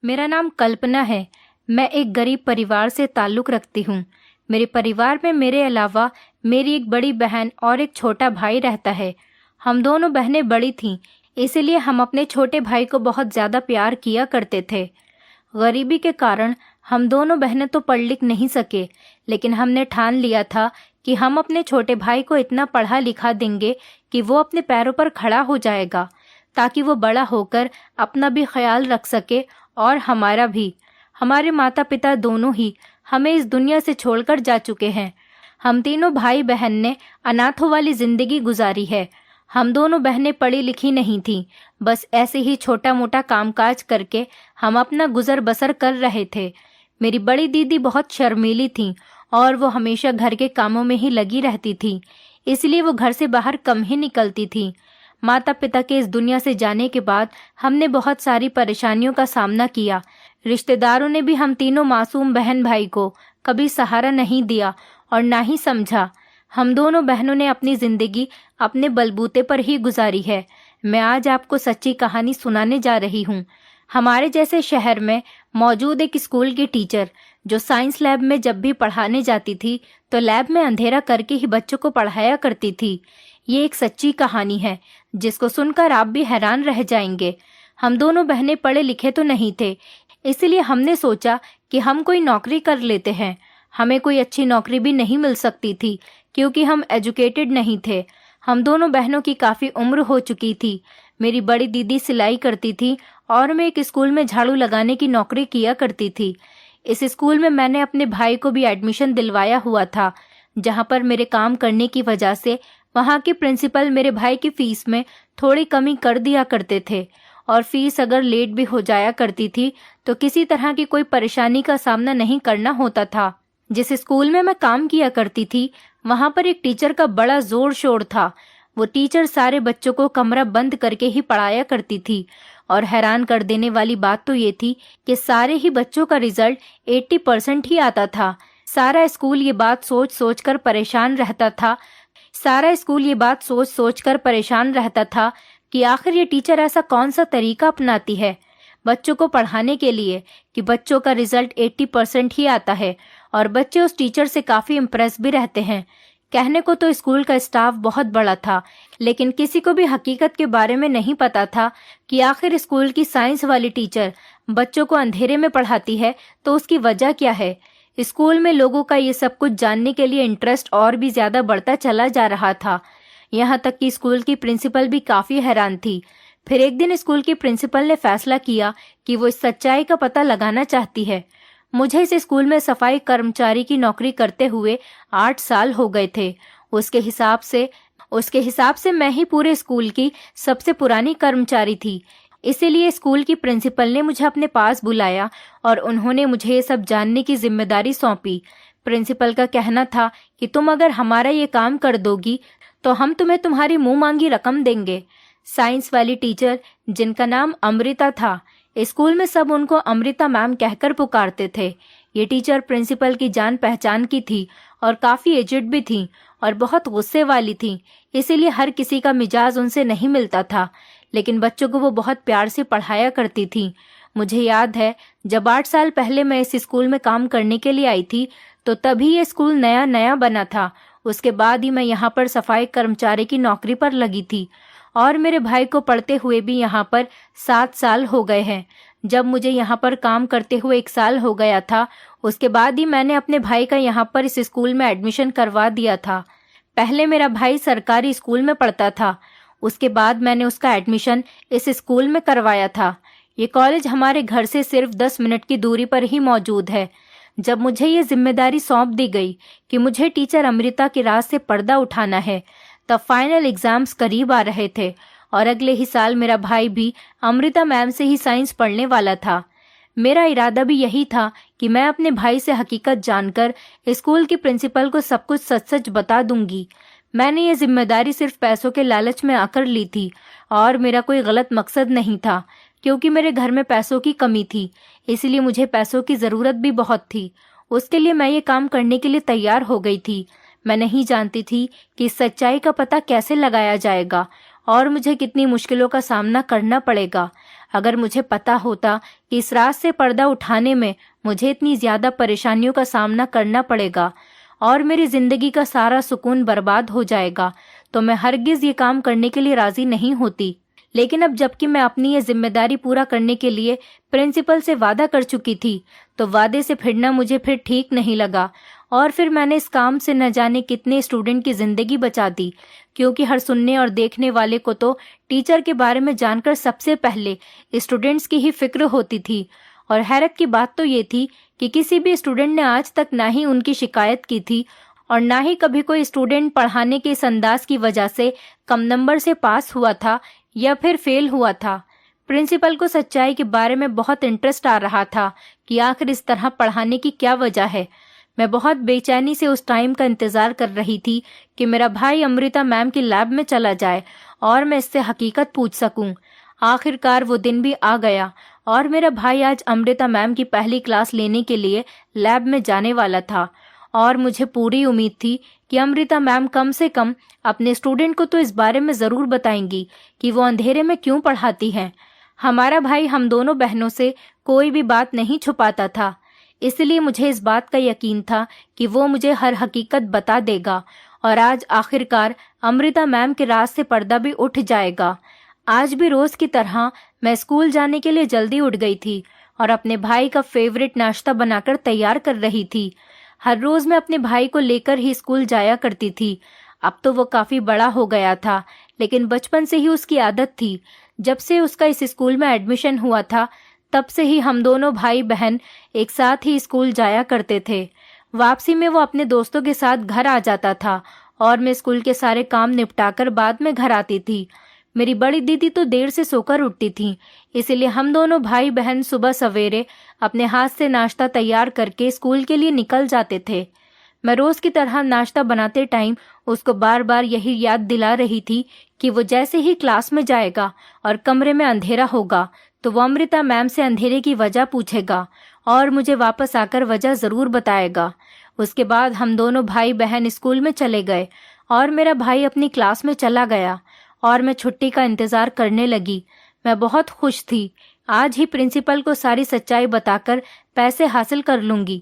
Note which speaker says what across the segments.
Speaker 1: मेरा नाम कल्पना है। मैं एक गरीब परिवार से ताल्लुक़ रखती हूँ। मेरे परिवार में मेरे अलावा मेरी एक बड़ी बहन और एक छोटा भाई रहता है। हम दोनों बहनें बड़ी थीं, इसीलिए हम अपने छोटे भाई को बहुत ज़्यादा प्यार किया करते थे। गरीबी के कारण हम दोनों बहनें तो पढ़ लिख नहीं सके, लेकिन हमने ठान लिया था कि हम अपने छोटे भाई को इतना पढ़ा लिखा देंगे कि वो अपने पैरों पर खड़ा हो जाएगा, ताकि वो बड़ा होकर अपना भी ख्याल रख सके और हमारा भी। हमारे माता पिता दोनों ही हमें इस दुनिया से छोड़कर जा चुके हैं। हम तीनों भाई बहन ने अनाथों वाली जिंदगी गुजारी है। हम दोनों बहनें पढ़ी लिखी नहीं थीं, बस ऐसे ही छोटा मोटा कामकाज करके हम अपना गुजर बसर कर रहे थे। मेरी बड़ी दीदी बहुत शर्मीली थीं और वो हमेशा घर के कामों में ही लगी रहती थी, इसलिए वो घर से बाहर कम ही निकलती थी। माता पिता के इस दुनिया से जाने के बाद हमने बहुत सारी परेशानियों का सामना किया। रिश्तेदारों ने भी हम तीनों मासूम बहन भाई को कभी सहारा नहीं दिया और ना ही समझा। हम दोनों बहनों ने अपनी जिंदगी अपने बलबूते पर ही गुजारी है। मैं आज आपको सच्ची कहानी सुनाने जा रही हूँ। हमारे जैसे शहर में मौजूद एक स्कूल की टीचर जो साइंस लैब में जब भी पढ़ाने जाती थी तो लैब में अंधेरा करके ही बच्चों को पढ़ाया करती थी। ये एक सच्ची कहानी है जिसको सुनकर आप भी हैरान रह जाएंगे। हम दोनों बहनें पढ़े लिखे तो नहीं थे, इसलिए हमने सोचा कि हम कोई नौकरी कर लेते हैं। हमें कोई अच्छी नौकरी भी नहीं मिल सकती थी क्योंकि हम एजुकेटेड नहीं थे। हम दोनों बहनों की काफ़ी उम्र हो चुकी थी। मेरी बड़ी दीदी सिलाई करती थी और मैं एक स्कूल में झाड़ू लगाने की नौकरी किया करती थी। इस स्कूल में मैंने अपने भाई को भी एडमिशन दिलवाया हुआ था, जहाँ पर मेरे काम करने की वजह से वहाँ के प्रिंसिपल मेरे भाई की फ़ीस में थोड़ी कमी कर दिया करते थे और फीस अगर लेट भी हो जाया करती थी तो किसी तरह की कोई परेशानी का सामना नहीं करना होता था। जिस स्कूल में मैं काम किया करती थी वहाँ पर एक टीचर का बड़ा जोर शोर था। वो टीचर सारे बच्चों को कमरा बंद करके ही पढ़ाया करती थी और हैरान कर देने वाली बात तो ये थी कि सारे ही बच्चों का रिजल्ट 80% ही आता था। सारा स्कूल ये बात सोच सोच कर परेशान रहता था कि आखिर ये टीचर ऐसा कौन सा तरीका अपनाती है बच्चों को पढ़ाने के लिए कि बच्चों का रिजल्ट 80% ही आता है और बच्चे उस टीचर से काफ़ी इम्प्रेस भी रहते हैं। कहने को तो स्कूल का स्टाफ बहुत बड़ा था, लेकिन किसी को भी हकीकत के बारे में नहीं पता था कि आखिर स्कूल की साइंस वाली टीचर बच्चों को अंधेरे में पढ़ाती है तो उसकी वजह क्या है। स्कूल में लोगों का ये सब कुछ जानने के लिए इंटरेस्ट और भी ज़्यादा बढ़ता चला जा रहा था। यहाँ तक कि स्कूल की प्रिंसिपल भी काफ़ी हैरान थी। फिर एक दिन स्कूल की प्रिंसिपल ने फैसला किया कि वो इस सच्चाई का पता लगाना चाहती है। मुझे इस स्कूल में सफाई कर्मचारी की नौकरी करते हुए 8 साल हो गए थे। उसके हिसाब से मैं ही पूरे स्कूल की सबसे पुरानी कर्मचारी थी। इसीलिए स्कूल की प्रिंसिपल ने मुझे अपने पास बुलाया और उन्होंने मुझे ये सब जानने की जिम्मेदारी सौंपी। प्रिंसिपल का कहना था कि तुम अगर हमारा ये काम कर दोगी तो हम तुम्हें तुम्हारी मुंह मांगी रकम देंगे। साइंस वाली टीचर, जिनका नाम अमृता था, स्कूल में सब उनको अमृता मैम कहकर पुकारते थे। ये टीचर प्रिंसिपल की जान पहचान की थी और काफ़ी एजेड भी थी और बहुत गुस्से वाली थी, इसीलिए हर किसी का मिजाज उनसे नहीं मिलता था, लेकिन बच्चों को वो बहुत प्यार से पढ़ाया करती थी। मुझे याद है जब 8 साल पहले मैं इस स्कूल में काम करने के लिए आई थी तो तभी ये स्कूल नया नया बना था। उसके बाद ही मैं यहाँ पर सफाई कर्मचारी की नौकरी पर लगी थी और मेरे भाई को पढ़ते हुए भी यहाँ पर 7 साल हो गए हैं। जब मुझे यहाँ पर काम करते हुए 1 साल हो गया था, उसके बाद ही मैंने अपने भाई का यहाँ पर इस स्कूल में एडमिशन करवा दिया था। पहले मेरा भाई सरकारी स्कूल में पढ़ता था, उसके बाद मैंने उसका एडमिशन इस स्कूल में करवाया था। ये कॉलेज हमारे घर से सिर्फ 10 मिनट की दूरी पर ही मौजूद है। जब मुझे ये जिम्मेदारी सौंप दी गई कि मुझे टीचर अमृता के राज से पर्दा उठाना है, तब फाइनल एग्जाम्स करीब आ रहे थे और अगले ही साल मेरा भाई भी अमृता मैम से ही साइंस पढ़ने वाला था। मेरा इरादा भी यही था कि मैं अपने भाई से हकीकत जानकर स्कूल की प्रिंसिपल को सब कुछ सच सच बता दूंगी। मैंने ये जिम्मेदारी सिर्फ पैसों के लालच में आकर ली थी और मेरा कोई गलत मकसद नहीं था, क्योंकि मेरे घर में पैसों की कमी थी, इसलिए मुझे पैसों की ज़रूरत भी बहुत थी। उसके लिए मैं ये काम करने के लिए तैयार हो गई थी। मैं नहीं जानती थी कि इस सच्चाई का पता कैसे लगाया जाएगा और मुझे कितनी मुश्किलों का सामना करना पड़ेगा। अगर मुझे पता होता कि इस रात से पर्दा उठाने में मुझे इतनी ज़्यादा परेशानियों का सामना करना पड़ेगा और मेरी ज़िंदगी का सारा सुकून बर्बाद हो जाएगा, तो मैं हरगिज़ ये काम करने के लिए राज़ी नहीं होती। लेकिन अब जबकि मैं अपनी ये जिम्मेदारी पूरा करने के लिए प्रिंसिपल से वादा कर चुकी थी, तो वादे से फिरना मुझे फिर ठीक नहीं लगा और फिर मैंने इस काम से न जाने कितने स्टूडेंट की ज़िंदगी बचा दी, क्योंकि हर सुनने और देखने वाले को तो टीचर के बारे में जानकर सबसे पहले स्टूडेंट्स की ही फिक्र होती थी। और हैरत की बात तो ये थी कि किसी भी स्टूडेंट ने आज तक ना ही उनकी शिकायत की थी और ना ही कभी कोई स्टूडेंट पढ़ाने के इस अंदाज की वजह से कम नंबर से पास हुआ था या फिर फेल हुआ था। प्रिंसिपल को सच्चाई के बारे में बहुत इंटरेस्ट आ रहा था कि आखिर इस तरह पढ़ाने की क्या वजह है। मैं बहुत बेचैनी से उस टाइम का इंतजार कर रही थी कि मेरा भाई अमृता मैम की लैब में चला जाए और मैं इससे हकीकत पूछ सकूं। आखिरकार वो दिन भी आ गया और मेरा भाई आज अमृता मैम की पहली क्लास लेने के लिए लैब में जाने वाला था और मुझे पूरी उम्मीद थी कि अमृता मैम कम से कम अपने स्टूडेंट को तो इस बारे में ज़रूर बताएंगी कि वो अंधेरे में क्यों पढ़ाती हैं। हमारा भाई हम दोनों बहनों से कोई भी बात नहीं छुपाता था, इसलिए मुझे इस बात का यकीन था कि वो मुझे हर हकीकत बता देगा और आज आखिरकार अमृता मैम के राज से पर्दा भी उठ जाएगा। आज भी रोज़ की तरह मैं स्कूल जाने के लिए जल्दी उठ गई थी और अपने भाई का फेवरेट नाश्ता बनाकर तैयार कर रही थी। हर रोज़ मैं अपने भाई को लेकर ही स्कूल जाया करती थी। अब तो वो काफ़ी बड़ा हो गया था, लेकिन बचपन से ही उसकी आदत थी। जब से उसका इस स्कूल में एडमिशन हुआ था, तब से ही हम दोनों भाई बहन एक साथ ही स्कूल जाया करते थे। वापसी में वो अपने दोस्तों के साथ घर आ जाता था और मैं स्कूल के सारे काम निपटाकर बाद में घर आती थी। मेरी बड़ी दीदी तो देर से सोकर उठती थी, इसीलिए हम दोनों भाई बहन सुबह सवेरे अपने हाथ से नाश्ता तैयार करके स्कूल के लिए निकल जाते थे। मैं रोज़ की तरह नाश्ता बनाते टाइम उसको बार बार यही याद दिला रही थी कि वो जैसे ही क्लास में जाएगा और कमरे में अंधेरा होगा तो वो अमृता मैम से अंधेरे की वजह पूछेगा और मुझे वापस आकर वजह ज़रूर बताएगा। उसके बाद हम दोनों भाई बहन स्कूल में चले गए और मेरा भाई अपनी क्लास में चला गया और मैं छुट्टी का इंतज़ार करने लगी। मैं बहुत खुश थी। आज ही प्रिंसिपल को सारी सच्चाई बताकर पैसे हासिल कर लूँगी।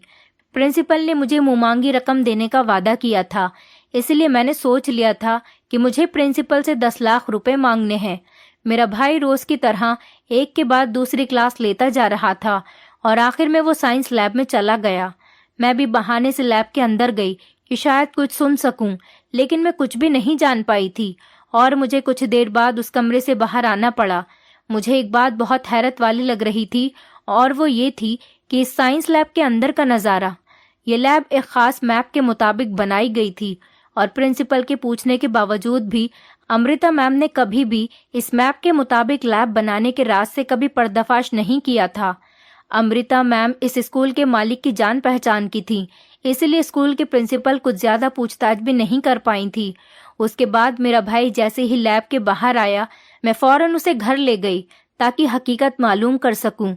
Speaker 1: प्रिंसिपल ने मुझे मुमांगी रकम देने का वादा किया था, इसलिए मैंने सोच लिया था कि मुझे प्रिंसिपल से 10 लाख रुपए मांगने हैं। मेरा भाई रोज़ की तरह एक के बाद दूसरी क्लास लेता जा रहा था और आखिर में वो साइंस लैब में चला गया। मैं भी बहाने से लैब के अंदर गई कि शायद कुछ सुन सकूं, लेकिन मैं कुछ भी नहीं जान पाई थी और मुझे कुछ देर बाद उस कमरे से बाहर आना पड़ा। मुझे एक बात बहुत हैरत वाली लग रही थी और वो ये थी कि इस साइंस लैब के अंदर का नज़ारा। ये लैब एक ख़ास मैप के मुताबिक बनाई गई थी और प्रिंसिपल के पूछने के बावजूद भी अमृता मैम ने कभी भी इस मैप के मुताबिक लैब बनाने के राज से कभी पर्दाफाश नहीं किया था। अमृता मैम इस स्कूल के मालिक की जान पहचान की थी, इसलिए स्कूल के प्रिंसिपल कुछ ज़्यादा पूछताछ भी नहीं कर पाई थी। उसके बाद मेरा भाई जैसे ही लैब के बाहर आया, मैं फ़ौरन उसे घर ले गई ताकि हकीकत मालूम कर सकूं।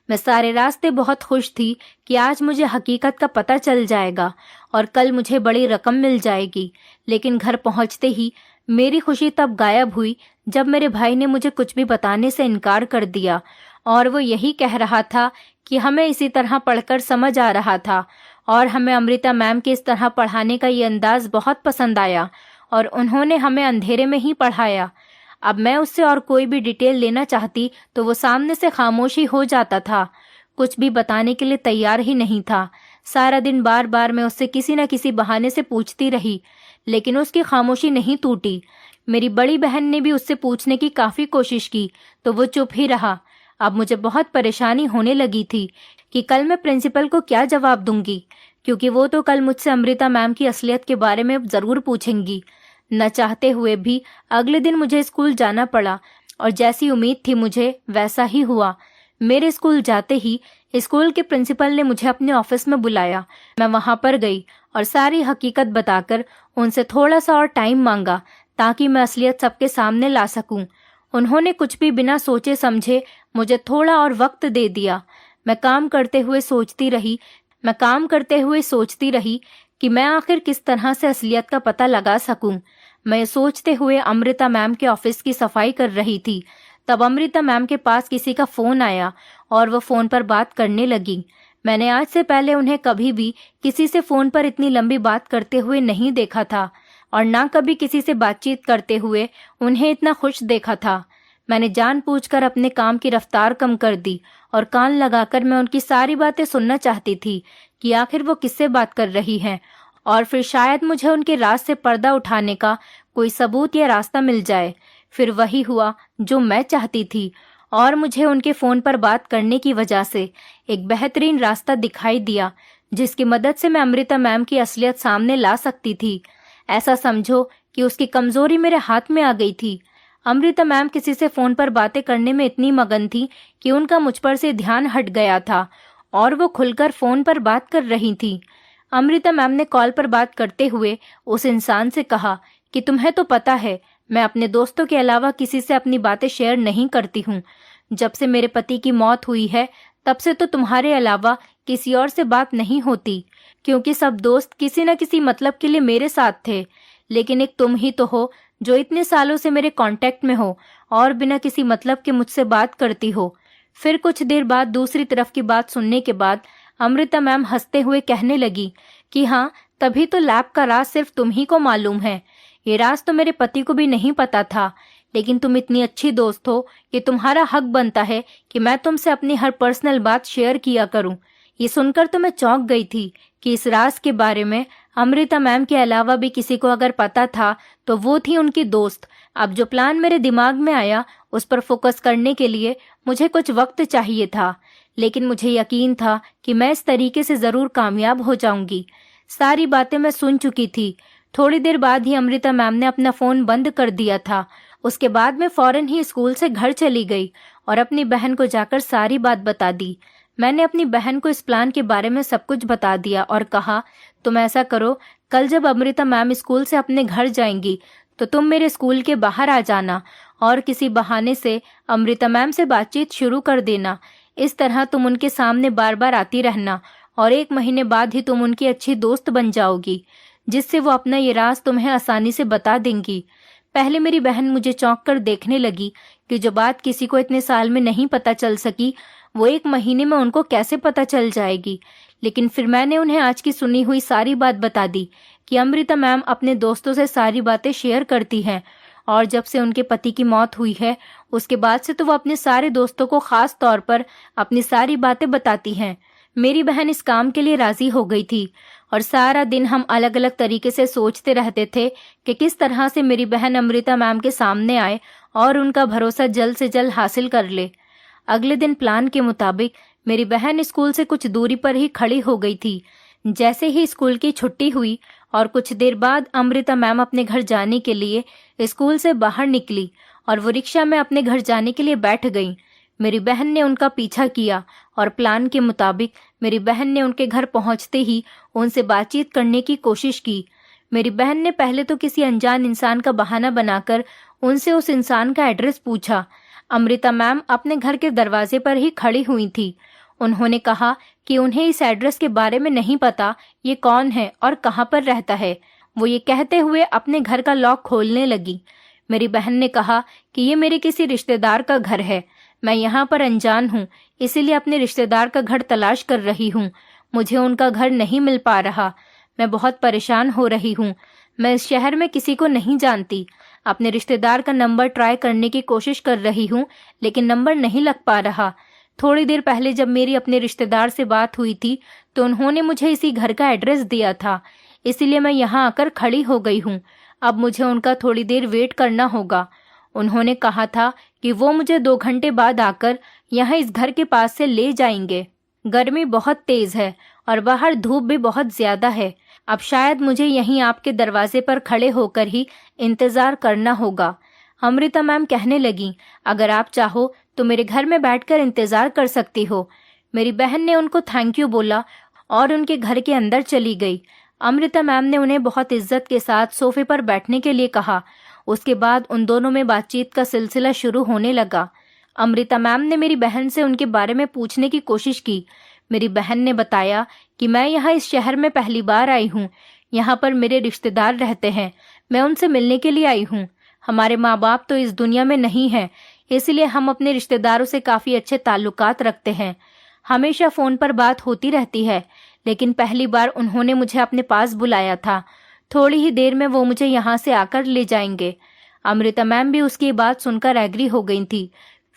Speaker 1: मैं सारे रास्ते बहुत खुश थी कि आज मुझे हकीकत का पता चल जाएगा और कल मुझे बड़ी रकम मिल जाएगी। लेकिन घर पहुंचते ही मेरी खुशी तब गायब हुई जब मेरे भाई ने मुझे कुछ भी बताने से इनकार कर दिया और वो यही कह रहा था कि हमें इसी तरह पढ़कर समझ आ रहा था और हमें अमृता मैम के इस तरह पढ़ाने का ये अंदाज़ बहुत पसंद आया और उन्होंने हमें अंधेरे में ही पढ़ाया। अब मैं उससे और कोई भी डिटेल लेना चाहती तो वो सामने से खामोशी हो जाता था, कुछ भी बताने के लिए तैयार ही नहीं था। सारा दिन बार बार मैं उससे किसी न किसी बहाने से पूछती रही, लेकिन उसकी खामोशी नहीं टूटी। मेरी बड़ी बहन ने भी उससे पूछने की काफ़ी कोशिश की तो वो चुप ही रहा। अब मुझे बहुत परेशानी होने लगी थी कि कल मैं प्रिंसिपल को क्या जवाब दूंगी, क्योंकि वो तो कल मुझसे अमृता मैम की असलियत के बारे में ज़रूर पूछेंगी। न चाहते हुए भी अगले दिन मुझे स्कूल जाना पड़ा और जैसी उम्मीद थी मुझे वैसा ही हुआ। मेरे स्कूल जाते ही स्कूल के प्रिंसिपल ने मुझे अपने ऑफिस में बुलाया। मैं वहां पर गई और सारी हकीकत बताकर उनसे थोड़ा सा और टाइम मांगा ताकि मैं असलियत सबके सामने ला सकूं। उन्होंने कुछ भी बिना सोचे समझे मुझे थोड़ा और वक्त दे दिया। मैं काम करते हुए सोचती रही कि मैं आखिर किस तरह से असलियत का पता लगा सकूं। मैं सोचते हुए अमृता मैम के ऑफिस की सफाई कर रही थी। तब अमृता मैम के पास किसी का फ़ोन आया और वो फ़ोन पर बात करने लगी। मैंने आज से पहले उन्हें कभी भी किसी से फ़ोन पर इतनी लंबी बात करते हुए नहीं देखा था और ना कभी किसी से बातचीत करते हुए उन्हें इतना खुश देखा था। मैंने जानबूझकर अपने काम की रफ्तार कम कर दी और कान लगाकर मैं उनकी सारी बातें सुनना चाहती थी कि आखिर वो किससे बात कर रही हैं, और फिर शायद मुझे उनके राज से पर्दा उठाने का कोई सबूत या रास्ता मिल जाए। फिर वही हुआ जो मैं चाहती थी और मुझे उनके फ़ोन पर बात करने की वजह से एक बेहतरीन रास्ता दिखाई दिया जिसकी मदद से मैं अमृता मैम की असलियत सामने ला सकती थी। ऐसा समझो कि उसकी कमज़ोरी मेरे हाथ में आ गई थी। अमृता मैम किसी से फ़ोन पर बातें करने में इतनी मगन थी कि उनका मुझ पर से ध्यान हट गया था और वो खुलकर फ़ोन पर बात कर रही थी। अमृता मैम ने कॉल पर बात करते हुए उस इंसान से कहा कि तुम्हें तो पता है मैं अपने दोस्तों के अलावा किसी से अपनी बातें शेयर नहीं करती हूँ। जब से मेरे पति की मौत हुई है तब से तो तुम्हारे अलावा किसी और से बात नहीं होती, क्योंकि सब दोस्त किसी न किसी मतलब के लिए मेरे साथ थे, लेकिन एक तुम ही तो हो जो इतने सालों से मेरे कांटेक्ट में हो और बिना किसी मतलब के मुझसे बात करती हो। फिर कुछ देर बाद दूसरी तरफ की बात सुनने के बाद अमृता मैम हंसते हुए कहने लगी कि हाँ, तभी तो लैब का राज सिर्फ तुम ही को मालूम है। ये राज तो मेरे पति को भी नहीं पता था, लेकिन तुम इतनी अच्छी दोस्त हो कि तुम्हारा हक बनता है कि मैं तुमसे अपनी हर पर्सनल बात शेयर किया करूं। ये सुनकर तो मैं चौंक गई थी कि इस राज के बारे में अमृता मैम के अलावा भी किसी को अगर पता था तो वो थी उनकी दोस्त। अब जो प्लान मेरे दिमाग में आया उस पर फोकस करने के लिए मुझे कुछ वक्त चाहिए था, लेकिन मुझे यकीन था कि मैं इस तरीके से ज़रूर कामयाब हो जाऊंगी। सारी बातें मैं सुन चुकी थी। थोड़ी देर बाद ही अमृता मैम ने अपना फ़ोन बंद कर दिया था। उसके बाद मैं फ़ौरन ही स्कूल से घर चली गई और अपनी बहन को जाकर सारी बात बता दी। मैंने अपनी बहन को इस प्लान के बारे में सब कुछ बता दिया और कहा, तुम ऐसा करो, कल जब अमृता मैम स्कूल से अपने घर जाएंगी तो तुम मेरे स्कूल के बाहर आ जाना और किसी बहाने से अमृता मैम से बातचीत शुरू कर देना। इस तरह तुम उनके सामने बार बार आती रहना और 1 महीने बाद ही तुम उनकी अच्छी दोस्त बन जाओगी, जिससे वो अपना ये राज तुम्हें आसानी से बता देंगी। पहले मेरी बहन मुझे चौंक कर देखने लगी कि जो बात किसी को इतने साल में नहीं पता चल सकी वो 1 महीने में उनको कैसे पता चल जाएगी। लेकिन फिर मैंने उन्हें आज की सुनी हुई सारी बात बता दी कि अमृता मैम अपने दोस्तों से सारी बातें शेयर करती हैं और जब से उनके पति की मौत हुई है उसके बाद से तो वो अपने सारे दोस्तों को खास तौर पर अपनी सारी बातें बताती हैं। मेरी बहन इस काम के लिए राजी हो गई थी और सारा दिन हम अलग अलग तरीके से सोचते रहते थे कि किस तरह से मेरी बहन अमृता मैम के सामने आए और उनका भरोसा जल्द से जल्द हासिल कर ले। अगले दिन प्लान के मुताबिक मेरी बहन स्कूल से कुछ दूरी पर ही खड़ी हो गई थी। जैसे ही स्कूल की छुट्टी हुई और कुछ देर बाद अमृता मैम अपने घर जाने के लिए स्कूल से बाहर निकली और वो रिक्शा में अपने घर जाने के लिए बैठ गई। मेरी बहन ने उनका पीछा किया और प्लान के मुताबिक मेरी बहन ने उनके घर पहुंचते ही उनसे बातचीत करने की कोशिश की। मेरी बहन ने पहले तो किसी अनजान इंसान का बहाना बनाकर उनसे उस इंसान का एड्रेस पूछा। अमृता मैम अपने घर के दरवाजे पर ही खड़ी हुई थी। उन्होंने कहा कि उन्हें इस एड्रेस के बारे में नहीं पता ये कौन है और कहाँ पर रहता है। वो ये कहते हुए अपने घर का लॉक खोलने लगी। मेरी बहन ने कहा कि ये मेरे किसी रिश्तेदार का घर है, मैं यहाँ पर अनजान हूँ, इसीलिए अपने रिश्तेदार का घर तलाश कर रही हूँ। मुझे उनका घर नहीं मिल पा रहा, मैं बहुत परेशान हो रही हूँ। मैं इस शहर में किसी को नहीं जानती। अपने रिश्तेदार का नंबर ट्राई करने की कोशिश कर रही हूँ, लेकिन नंबर नहीं लग पा रहा। थोड़ी देर पहले जब मेरी अपने रिश्तेदार से बात हुई थी तो उन्होंने मुझे इसी घर का एड्रेस दिया था, इसीलिए मैं यहाँ आकर खड़ी हो गई हूँ। अब मुझे उनका थोड़ी देर वेट करना होगा। उन्होंने कहा था कि वो मुझे 2 घंटे बाद आकर यहाँ इस घर के पास से ले जाएंगे। गर्मी बहुत तेज है और बाहर धूप भी बहुत ज्यादा है। अब शायद मुझे यहीं आपके दरवाजे पर खड़े होकर ही इंतजार करना होगा। अमृता मैम कहने लगी, अगर आप चाहो तो मेरे घर में बैठकर इंतजार कर सकती हो। मेरी बहन ने उनको थैंक यू बोला और उनके घर के अंदर चली गई। अमृता मैम ने उन्हें बहुत इज्जत के साथ सोफे पर बैठने के लिए कहा। उसके बाद उन दोनों में बातचीत का सिलसिला शुरू होने लगा। अमृता मैम ने मेरी बहन से उनके बारे में पूछने की कोशिश की। मेरी बहन ने बताया कि मैं यहाँ इस शहर में पहली बार आई हूँ, यहाँ पर मेरे रिश्तेदार रहते हैं, मैं उनसे मिलने के लिए आई हूँ। हमारे माँ बाप तो इस दुनिया में नहीं हैं, इसलिए हम अपने रिश्तेदारों से काफ़ी अच्छे ताल्लुकात रखते हैं। हमेशा फ़ोन पर बात होती रहती है, लेकिन पहली बार उन्होंने मुझे अपने पास बुलाया था। थोड़ी ही देर में वो मुझे यहाँ से आकर ले जाएंगे। अमृता मैम भी उसकी बात सुनकर एग्री हो गई थी।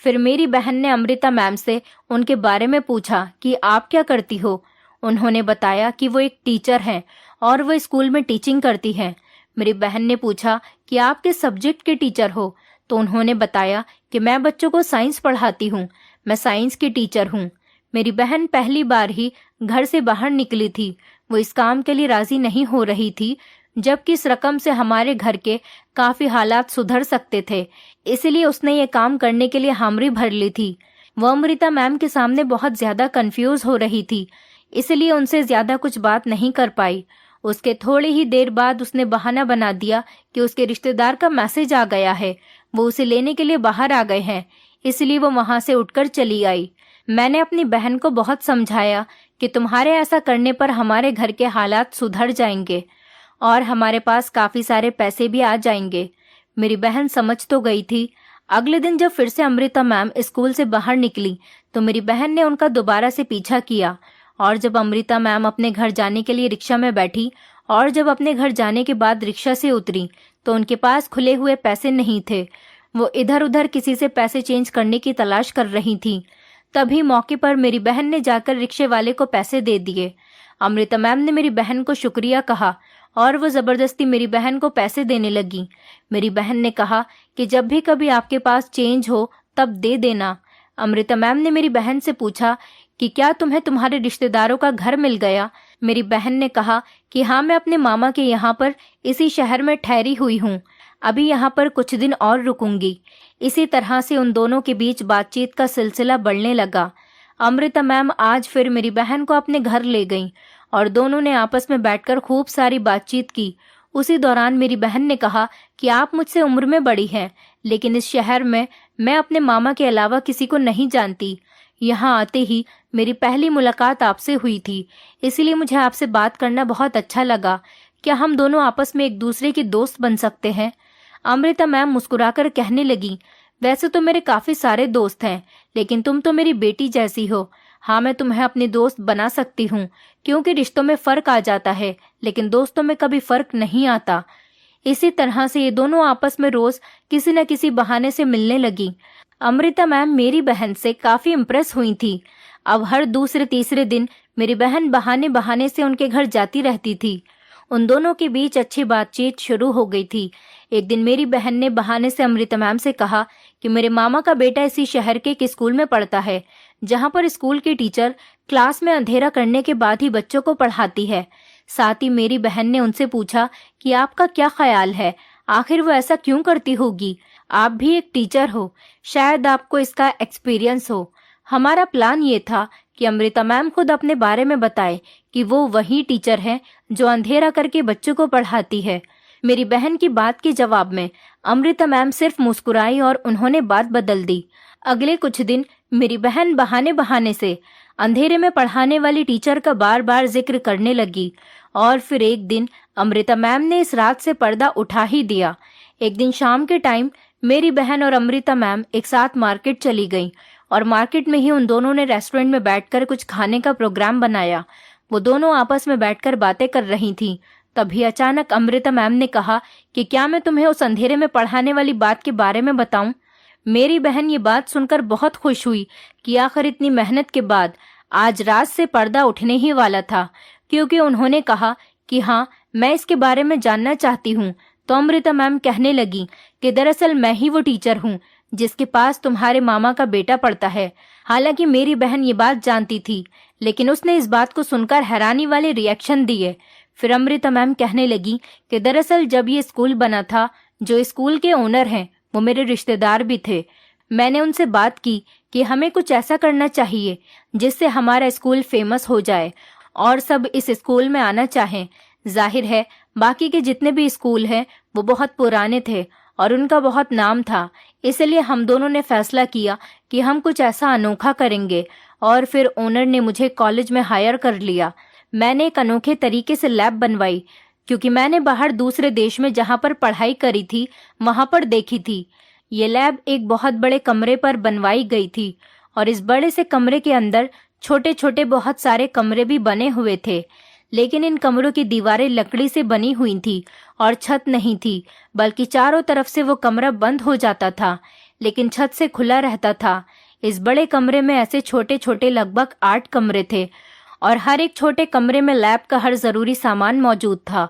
Speaker 1: फिर मेरी बहन ने अमृता मैम से उनके बारे में पूछा कि आप क्या करती हो। उन्होंने बताया कि वो एक टीचर हैं और वो स्कूल में टीचिंग करती हैं। मेरी बहन ने पूछा कि आप किस सब्जेक्ट के टीचर हो, तो उन्होंने बताया कि मैं बच्चों को साइंस पढ़ाती हूँ, मैं साइंस की टीचर हूँ। मेरी बहन पहली बार ही घर से बाहर निकली थी। वो इस काम के लिए राजी नहीं हो रही थी, जबकि इस रकम से हमारे घर के काफी हालात सुधर सकते थे। इसलिए उसने ये काम करने के लिए हामी भर ली थी। वो अमृता मैम के सामने बहुत ज्यादा कंफ्यूज हो रही थी, इसलिए उनसे ज्यादा कुछ बात नहीं कर पाई। उसके थोड़ी ही देर बाद उसने बहाना बना दिया कि उसके रिश्तेदार का मैसेज आ गया है, वो उसे लेने के लिए बाहर आ गए हैं, इसलिए वो वहां से उठकर चली आई। मैंने अपनी बहन को बहुत समझाया कि तुम्हारे ऐसा करने पर हमारे घर के हालात सुधर जाएंगे और हमारे पास काफी सारे पैसे भी आ जाएंगे। मेरी बहन समझ तो गई थी। अगले दिन जब फिर से अमृता मैम स्कूल से बाहर निकली तो मेरी बहन ने उनका दोबारा से पीछा किया, और जब अमृता मैम अपने घर जाने के लिए रिक्शा में बैठी और जब अपने घर जाने के बाद रिक्शा से उतरी तो उनके पास खुले हुए पैसे नहीं थे। वो इधर उधर किसी से पैसे चेंज करने की तलाश कर रही थी। तभी मौके पर मेरी बहन ने जाकर रिक्शे वाले को पैसे दे दिए। अमृता मैम ने मेरी बहन को शुक्रिया कहा और वो जबरदस्ती मेरी बहन को पैसे देने लगी। मेरी बहन ने कहा कि जब भी कभी आपके पास चेंज हो तब दे देना। अमृता मैम ने मेरी बहन से पूछा कि क्या तुम्हें तुम्हारे रिश्तेदारों का घर मिल गया। मेरी बहन ने कहा कि हाँ, मैं अपने मामा के यहाँ पर इसी शहर में ठहरी हुई हूँ, अभी यहाँ पर कुछ दिन और रुकूंगी। इसी तरह से उन दोनों के बीच बातचीत का सिलसिला बढ़ने लगा। अमृता मैम आज फिर मेरी बहन को अपने घर ले गईं और दोनों ने आपस में बैठकर खूब सारी बातचीत की। उसी दौरान मेरी बहन ने कहा कि आप मुझसे उम्र में बड़ी हैं, लेकिन इस शहर में मैं अपने मामा के अलावा किसी को नहीं जानती। यहाँ आते ही मेरी पहली मुलाकात आपसे हुई थी, इसलिए मुझे आपसे बात करना बहुत अच्छा लगा। क्या हम दोनों आपस में एक दूसरे के दोस्त बन सकते हैं? अमृता मैम मुस्कुराकर कहने लगी, वैसे तो मेरे काफी सारे दोस्त हैं, लेकिन तुम तो मेरी बेटी जैसी हो। हाँ, मैं तुम्हें अपनी दोस्त बना सकती हूँ, क्योंकि रिश्तों में फर्क आ जाता है, लेकिन दोस्तों में कभी फर्क नहीं आता। इसी तरह से ये दोनों आपस में रोज किसी न किसी बहाने से मिलने लगी। अमृता मैम मेरी बहन से काफी इम्प्रेस हुई थी। अब हर दूसरे तीसरे दिन मेरी बहन बहाने बहाने से उनके घर जाती रहती थी। उन दोनों के बीच अच्छी बातचीत शुरू हो गई थी। एक दिन मेरी बहन ने बहाने से अमृता मैम से कहा कि मेरे मामा का बेटा इसी शहर के एक स्कूल में पढ़ता है, जहाँ पर स्कूल की टीचर क्लास में अंधेरा करने के बाद ही बच्चों को पढ़ाती है। साथ ही मेरी बहन ने उनसे पूछा कि आपका क्या ख्याल है, आखिर वो ऐसा क्यों करती होगी? आप भी एक टीचर हो, शायद आपको इसका एक्सपीरियंस हो। हमारा प्लान ये था कि अमृता मैम खुद अपने बारे में बताए कि वो वही टीचर है जो अंधेरा करके बच्चों को पढ़ाती है। मेरी बहन की बात के जवाब में अमृता मैम सिर्फ मुस्कुराई और उन्होंने बात बदल दी। अगले कुछ दिन मेरी बहन बहाने बहाने से अंधेरे में पढ़ाने वाली टीचर का बार बार जिक्र करने लगी, और फिर एक दिन अमृता मैम ने इस रात से पर्दा उठा ही दिया। एक दिन शाम के टाइम मेरी बहन और अमृता मैम एक साथ मार्केट चली गईं और मार्केट में ही उन दोनों ने रेस्टोरेंट में बैठकर कुछ खाने का प्रोग्राम बनाया। वो दोनों आपस में बैठकर बातें कर रही थीं। तभी अचानक अमृता मैम ने कहा कि क्या मैं तुम्हें उस अंधेरे में पढ़ाने वाली बात के बारे में बताऊं? मेरी बहन ये बात सुनकर बहुत खुश हुई कि आखिर इतनी मेहनत के बाद आज रात से पर्दा उठने ही वाला था, क्योंकि उन्होंने कहा कि हाँ, मैं इसके बारे में जानना चाहती हूँ। तो अमृता मैम कहने लगी कि दरअसल मैं ही वो टीचर हूँ जिसके पास तुम्हारे मामा का बेटा पढ़ता है। हालांकि मेरी बहन ये बात जानती थी, लेकिन उसने इस बात को सुनकर हैरानी वाले रिएक्शन दिए। फिर अमृता मैम कहने लगी कि दरअसल जब ये स्कूल बना था, जो स्कूल के ओनर हैं वो मेरे रिश्तेदार भी थे। मैंने उनसे बात की कि हमें कुछ ऐसा करना चाहिए जिससे हमारा स्कूल फेमस हो जाए और सब इस स्कूल में आना चाहें। जाहिर है बाकी के जितने भी स्कूल हैं वो बहुत पुराने थे और उनका बहुत नाम था, इसलिए हम दोनों ने फैसला किया कि हम कुछ ऐसा अनोखा करेंगे। और फिर ओनर ने मुझे कॉलेज में हायर कर लिया। मैंने एक अनोखे तरीके से लैब बनवाई, क्योंकि मैंने बाहर दूसरे देश में जहाँ पर पढ़ाई करी थी वहाँ पर देखी थी। ये लैब एक बहुत बड़े कमरे पर बनवाई गई थी और इस बड़े से कमरे के अंदर छोटे छोटे बहुत सारे कमरे भी बने हुए थे, लेकिन इन कमरों की दीवारें लकड़ी से बनी हुई थी और छत नहीं थी, बल्कि चारों तरफ से वो कमरा बंद हो जाता था, लेकिन छत से खुला रहता था। इस बड़े कमरे में ऐसे छोटे छोटे लगभग 8 कमरे थे और हर एक छोटे कमरे में लैब का हर जरूरी सामान मौजूद था।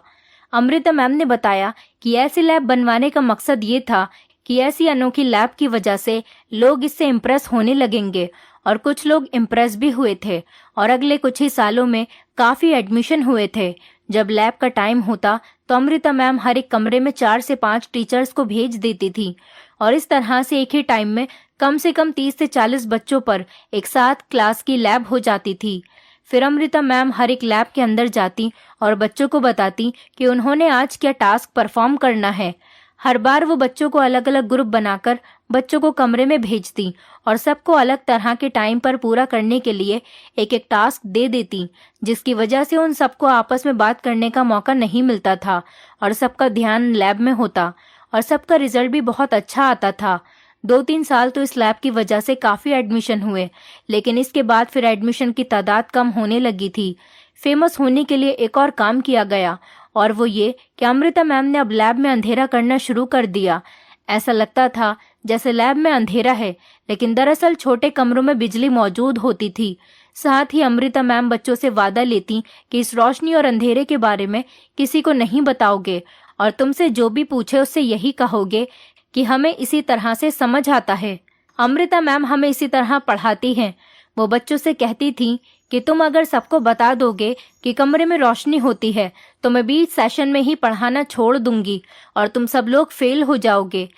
Speaker 1: अमृता मैम ने बताया कि ऐसी लैब बनवाने का मकसद ये था कि ऐसी अनोखी लैब की वजह से लोग इससे इम्प्रेस होने लगेंगे, और कुछ लोग इम्प्रेस भी हुए थे और अगले कुछ ही सालों में काफी एडमिशन हुए थे। जब लैब का टाइम होता तो अमृता मैम हर एक कमरे में 4 से 5 टीचर्स को भेज देती थी और इस तरह से एक ही टाइम में कम से कम 30 से 40 बच्चों पर एक साथ क्लास की लैब हो जाती थी। फिर अमृता मैम हर एक लैब के अंदर जाती और बच्चों को बताती कि उन्होंने आज क्या टास्क परफॉर्म करना है। हर बार वो बच्चों को अलग अलग ग्रुप बनाकर बच्चों को कमरे में भेजती और सबको अलग तरह के टाइम पर पूरा करने के लिए एक एक टास्क दे देती, जिसकी वजह से उन सबको आपस में बात करने का मौका नहीं मिलता था और सबका ध्यान लैब में होता और सबका रिजल्ट भी बहुत अच्छा आता था। 2-3 साल तो इस लैब की वजह से काफी एडमिशन हुए, लेकिन इसके बाद फिर एडमिशन की तादाद कम होने लगी थी। फेमस होने के लिए एक और काम किया गया और वो ये कि अमृता मैम ने अब लैब में अंधेरा करना शुरू कर दिया। ऐसा लगता था जैसे लैब में अंधेरा है, लेकिन दरअसल छोटे कमरों में बिजली मौजूद होती थी। साथ ही अमृता मैम बच्चों से वादा लेती कि इस रोशनी और अंधेरे के बारे में किसी को नहीं बताओगे और तुमसे जो भी पूछे उससे यही कहोगे कि हमें इसी तरह से समझ आता है। अमृता मैम हमें इसी तरह पढ़ाती हैं। वो बच्चों से कहती थी कि तुम अगर सबको बता दोगे कि कमरे में रोशनी होती है तो मैं बीच सेशन में ही पढ़ाना छोड़ दूंगी और तुम सब लोग फेल हो जाओगे।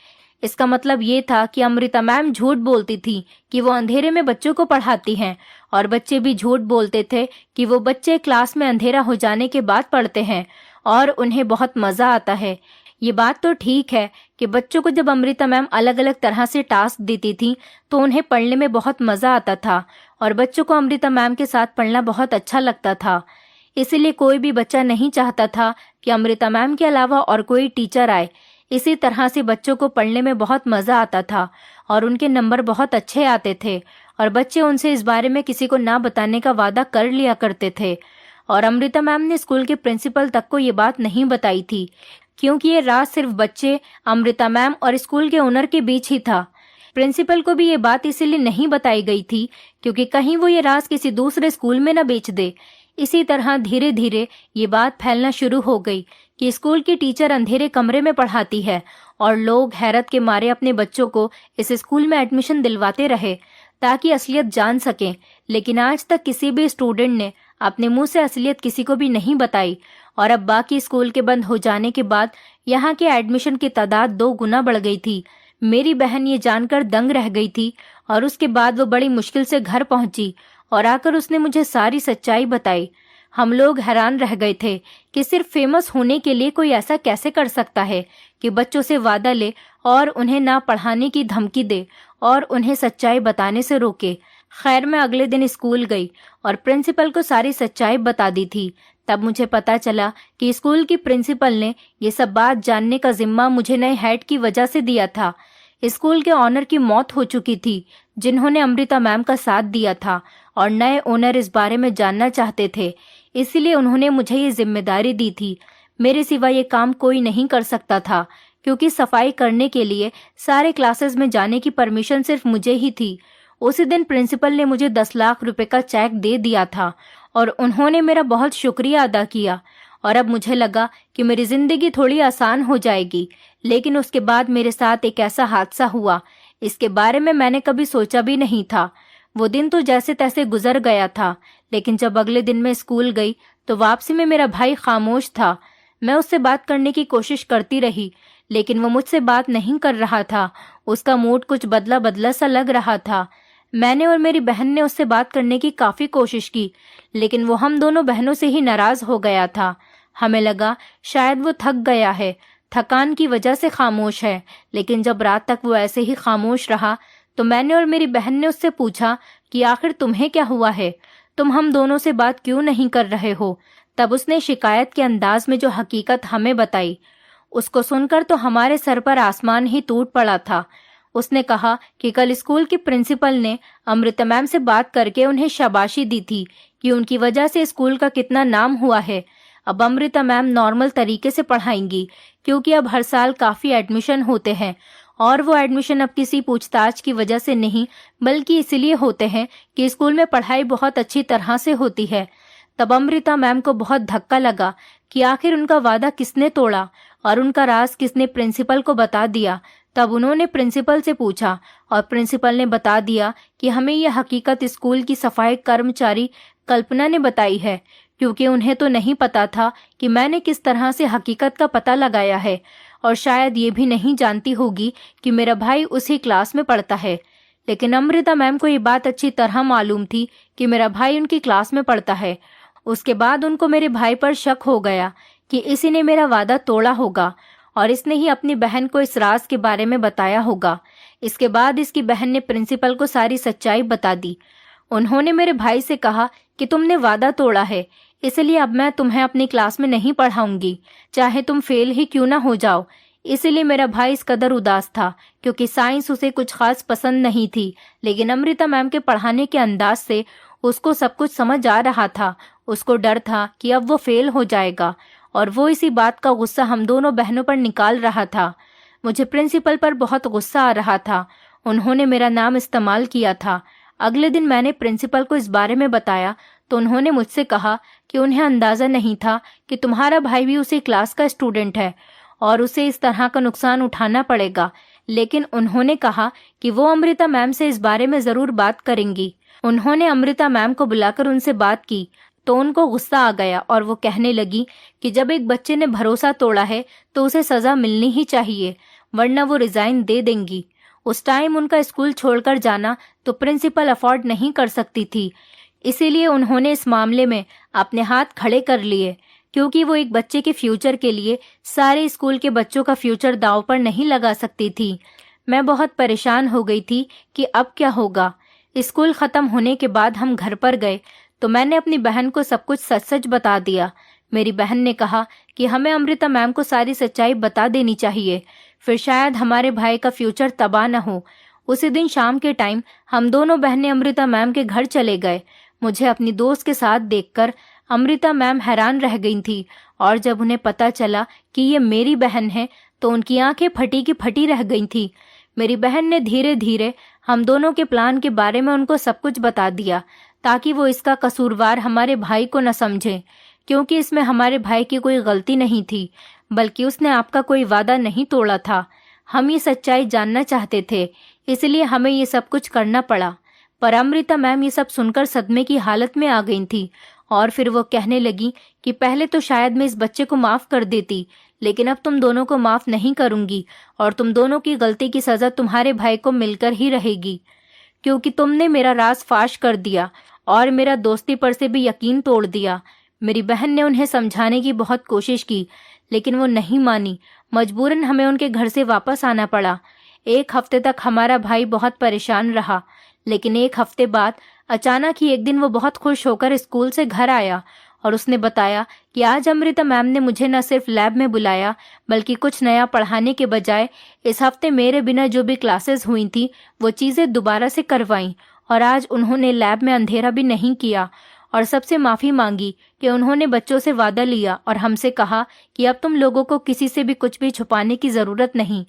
Speaker 1: इसका मतलब ये था कि अमृता मैम झूठ बोलती थी कि वो अंधेरे में बच्चों को पढ़ाती हैं और बच्चे भी झूठ बोलते थे कि वो बच्चे क्लास में अंधेरा हो जाने के बाद पढ़ते हैं और उन्हें बहुत मजा आता है। ये बात तो ठीक है कि बच्चों को जब अमृता मैम अलग अलग तरह से टास्क देती थी तो उन्हें पढ़ने में बहुत मजा आता था और बच्चों को अमृता मैम के साथ पढ़ना बहुत अच्छा लगता था। इसीलिए कोई भी बच्चा नहीं चाहता था कि अमृता मैम के अलावा और कोई टीचर आए। इसी तरह से बच्चों को पढ़ने में बहुत मजा आता था और उनके नंबर बहुत अच्छे आते थे और बच्चे उनसे इस बारे में किसी को ना बताने का वादा कर लिया करते थे। और अमृता मैम ने स्कूल के प्रिंसिपल तक को ये बात नहीं बताई थी, क्योंकि ये राज सिर्फ बच्चे, अमृता मैम और स्कूल के ओनर के बीच ही था। प्रिंसिपल को भी ये बात इसीलिए नहीं बताई गई थी क्योंकि कहीं वो ये राज किसी दूसरे स्कूल में न बेच दे। इसी तरह धीरे धीरे ये बात फैलना शुरू हो गई कि स्कूल की टीचर अंधेरे कमरे में पढ़ाती है और लोग हैरत के मारे अपने बच्चों को इस स्कूल में एडमिशन दिलवाते रहे ताकि असलियत जान सकें। लेकिन आज तक किसी भी स्टूडेंट ने अपने मुंह से असलियत किसी को भी नहीं बताई और अब बाकी स्कूल के बंद हो जाने के बाद यहाँ के एडमिशन की तादाद 2 गुना बढ़ गई थी। मेरी बहन ये जानकर दंग रह गई थी और उसके बाद वो बड़ी मुश्किल से घर पहुंची और आकर उसने मुझे सारी सच्चाई बताई। हम लोग हैरान रह गए थे कि सिर्फ फेमस होने के लिए कोई ऐसा कैसे कर सकता है कि बच्चों से वादा ले और उन्हें ना पढ़ाने की धमकी दे और उन्हें सच्चाई बताने से रोके। खैर, मैं अगले दिन स्कूल गई और प्रिंसिपल को सारी सच्चाई बता दी थी। तब मुझे पता चला कि स्कूल की प्रिंसिपल ने ये सब बात जानने का जिम्मा मुझे नए हेड की वजह से दिया था। स्कूल के ऑनर की मौत हो चुकी थी जिन्होंने अमृता मैम का साथ दिया था और नए ओनर इस बारे में जानना चाहते थे, इसीलिए उन्होंने मुझे ये जिम्मेदारी दी थी। मेरे सिवा ये काम कोई नहीं कर सकता था क्योंकि सफाई करने के लिए सारे क्लासेस में जाने की परमिशन सिर्फ मुझे ही थी। उसी दिन प्रिंसिपल ने मुझे 10 लाख रुपए का चेक दे दिया था और उन्होंने मेरा बहुत शुक्रिया अदा किया और अब मुझे लगा कि मेरी जिंदगी थोड़ी आसान हो जाएगी। लेकिन उसके बाद मेरे साथ एक ऐसा हादसा हुआ, इसके बारे में मैंने कभी सोचा भी नहीं था। वो दिन तो जैसे तैसे गुजर गया था, लेकिन जब अगले दिन मैं स्कूल गई तो वापसी में मेरा भाई खामोश था। मैं उससे बात करने की कोशिश करती रही, लेकिन वो मुझसे बात नहीं कर रहा था। उसका मूड कुछ बदला बदला सा लग रहा था। मैंने और मेरी बहन ने उससे बात करने की काफी कोशिश की, लेकिन वो हम दोनों बहनों से ही नाराज हो गया था। हमें लगा शायद वो थक गया है, थकान की वजह से खामोश है। लेकिन जब रात तक वो ऐसे ही खामोश रहा तो मैंने और मेरी बहन ने उससे पूछा कि आखिर तुम्हें क्या हुआ है, तुम हम दोनों से बात क्यों नहीं कर रहे हो। तब उसने शिकायत के अंदाज में जो हकीकत हमें बताई, उसको सुनकर तो हमारे सर पर आसमान ही टूट पड़ा था। उसने कहा कि कल स्कूल की प्रिंसिपल ने अमृता मैम से बात करके उन्हें शाबाशी दी थी कि उनकी वजह से स्कूल का कितना नाम हुआ है। अब अमृता मैम नॉर्मल तरीके से पढ़ाएंगी, क्योंकि अब हर साल काफ़ी एडमिशन होते हैं और वो एडमिशन अब किसी पूछताछ की वजह से नहीं, बल्कि इसलिए होते हैं कि स्कूल में पढ़ाई बहुत अच्छी तरह से होती है। तब अमृता मैम को बहुत धक्का लगा कि आखिर उनका वादा किसने तोड़ा और उनका राज किसने प्रिंसिपल को बता दिया। तब उन्होंने प्रिंसिपल से पूछा और प्रिंसिपल ने बता दिया कि हमें यह हकीकत स्कूल की सफाई कर्मचारी कल्पना ने बताई है, क्योंकि उन्हें तो नहीं पता था कि मैंने किस तरह से हकीकत का पता लगाया है, और शायद ये भी नहीं जानती होगी कि मेरा भाई उसी क्लास में पढ़ता है। लेकिन अमृता मैम को ये बात अच्छी तरह मालूम थी कि मेरा भाई उनकी क्लास में पढ़ता है। उसके बाद उनको मेरे भाई पर शक हो गया कि इसी ने मेरा वादा तोड़ा होगा और इसने ही अपनी बहन को इस राज के बारे में बताया होगा। इसके बाद इसकी बहन ने प्रिंसिपल को सारी सच्चाई बता दी। उन्होंने मेरे भाई से कहा कि तुमने वादा तोड़ा है, इसलिए अब मैं तुम्हें अपनी क्लास में नहीं पढ़ाऊंगी, चाहे तुम फेल ही क्यों ना हो जाओ। इसलिए मेरा भाई इस कदर उदास था, क्योंकि साइंस उसे कुछ खास पसंद नहीं थी, लेकिन अमृता मैम के पढ़ाने के अंदाज से उसको सब कुछ समझ आ रहा था। उसको डर था कि अब वो फेल हो जाएगा और वो इसी बात का गुस्सा हम दोनों बहनों पर निकाल रहा था। मुझे प्रिंसिपल पर बहुत गुस्सा आ रहा था। उन्होंने मेरा नाम इस्तेमाल किया था। अगले दिन मैंने प्रिंसिपल को इस बारे में बताया तो उन्होंने मुझसे कहा कि उन्हें अंदाज़ा नहीं था कि तुम्हारा भाई भी उसी क्लास का स्टूडेंट है और उसे इस तरह का नुकसान उठाना पड़ेगा। लेकिन उन्होंने कहा कि वो अमृता मैम से इस बारे में ज़रूर बात करेंगी। उन्होंने अमृता मैम को बुलाकर उनसे बात की तो उनको गुस्सा आ गया और वो कहने लगी कि जब एक बच्चे ने भरोसा तोड़ा है तो उसे सज़ा मिलनी ही चाहिए, वरना वो रिज़ाइन दे देंगी। उस टाइम उनका स्कूल छोड़कर जाना तो प्रिंसिपल अफोर्ड नहीं कर सकती थी, इसीलिए उन्होंने इस मामले में अपने हाथ खड़े कर लिए, क्योंकि वो एक बच्चे के फ्यूचर के लिए सारे स्कूल के बच्चों का फ्यूचर दांव पर नहीं लगा सकती थी। मैं बहुत परेशान हो गई थी कि अब क्या होगा। स्कूल ख़त्म होने के बाद हम घर पर गए तो मैंने अपनी बहन को सब कुछ सच सच बता दिया। मेरी बहन ने कहा कि हमें अमृता मैम को सारी सच्चाई बता देनी चाहिए, फिर शायद हमारे भाई का फ्यूचर तबाह न हो। उसी दिन शाम के टाइम हम दोनों बहनें अमृता मैम के घर चले गए। मुझे अपनी दोस्त के साथ देखकर अमृता मैम हैरान रह गई थी और जब उन्हें पता चला कि ये मेरी बहन है तो उनकी आंखें फटी की फटी रह गई थी। मेरी बहन ने धीरे धीरे हम दोनों के प्लान के बारे में उनको सब कुछ बता दिया, ताकि वो इसका कसूरवार हमारे भाई को न समझें, क्योंकि इसमें हमारे भाई की कोई गलती नहीं थी, बल्कि उसने आपका कोई वादा नहीं तोड़ा था। हम ये सच्चाई जानना चाहते थे, इसलिए हमें ये सब कुछ करना पड़ा। पर अमृता मैम ये सब सुनकर सदमे की हालत में आ गई थी और फिर वो कहने लगी कि पहले तो शायद मैं इस बच्चे को माफ़ कर देती, लेकिन अब तुम दोनों को माफ़ नहीं करूंगी और तुम दोनों की गलती की सज़ा तुम्हारे भाई को मिलकर ही रहेगी, क्योंकि तुमने मेरा राज फाश कर दिया और मेरा दोस्ती पर से भी यकीन तोड़ दिया। मेरी बहन ने उन्हें समझाने की बहुत कोशिश की, लेकिन वो नहीं मानी। मजबूरन हमें उनके घर से वापस आना पड़ा। 1 हफ्ते तक हमारा भाई बहुत परेशान रहा, लेकिन 1 हफ्ते बाद अचानक ही एक दिन वो बहुत खुश होकर स्कूल से घर आया और उसने बताया कि आज अमृता मैम ने मुझे न सिर्फ लैब में बुलाया, बल्कि कुछ नया पढ़ाने के बजाय इस हफ्ते मेरे बिना जो भी क्लासेस हुई थी वो चीज़ें दोबारा से करवाईं, और आज उन्होंने लैब में अंधेरा भी नहीं किया और सबसे माफ़ी मांगी कि उन्होंने बच्चों से वादा लिया और हमसे कहा कि अब तुम लोगों को किसी से भी कुछ भी छुपाने की ज़रूरत नहीं।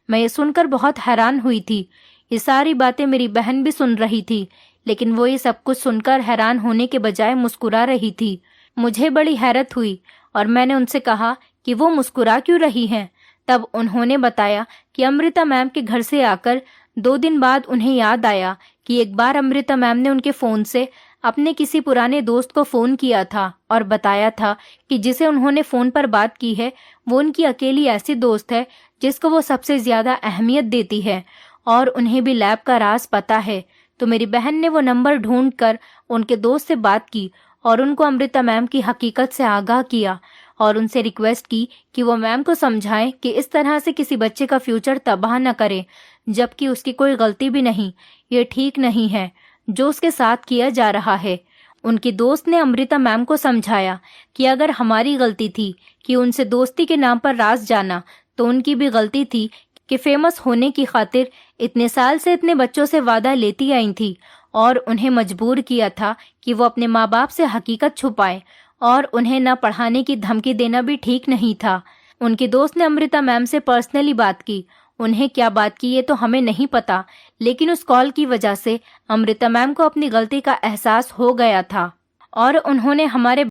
Speaker 1: मैं ये सुनकर बहुत हैरान हुई थी। ये सारी बातें मेरी बहन भी सुन रही थी, लेकिन वो ये सब कुछ सुनकर हैरान होने के बजाय मुस्कुरा रही थी। मुझे बड़ी हैरत हुई और मैंने उनसे कहा कि वो मुस्कुरा क्यों रही हैं। तब उन्होंने बताया कि अमृता मैम के घर से आकर 2 दिन बाद उन्हें याद आया कि एक बार अमृता मैम ने उनके फ़ोन से अपने किसी पुराने दोस्त को फ़ोन किया था और बताया था कि जिसे उन्होंने फ़ोन पर बात की है वो उनकी अकेली ऐसी दोस्त है जिसको वो सबसे ज़्यादा अहमियत देती है और उन्हें भी लैब का राज पता है। तो मेरी बहन ने वो नंबर ढूंढकर उनके दोस्त से बात की और उनको अमृता मैम की हकीकत से आगाह किया और उनसे रिक्वेस्ट की कि वो मैम को समझाएं कि इस तरह से किसी बच्चे का फ्यूचर तबाह न करें, जबकि उसकी कोई गलती भी नहीं। ये ठीक नहीं है जो उसके साथ किया जा रहा है। उनकी दोस्त ने अमृता मैम को समझाया कि अगर हमारी गलती थी कि उनसे दोस्ती के नाम पर राज जाना, तो उनकी भी गलती थी कि फेमस होने की खातिर इतने साल से इतने बच्चों से वादा लेती आई थी और उन्हें मजबूर किया था कि वो अपने माँ बाप से हकीकत छुपाएं और उन्हें न पढ़ाने की धमकी देना भी ठीक नहीं था। उनके दोस्त ने अमृता मैम से पर्सनली बात की। उन्हें क्या बात की ये तो हमें नहीं पता, लेकिन उस कॉल की वजह से अमृता मैम को अपनी गलती का एहसास हो गया था और उन्होंने हमारे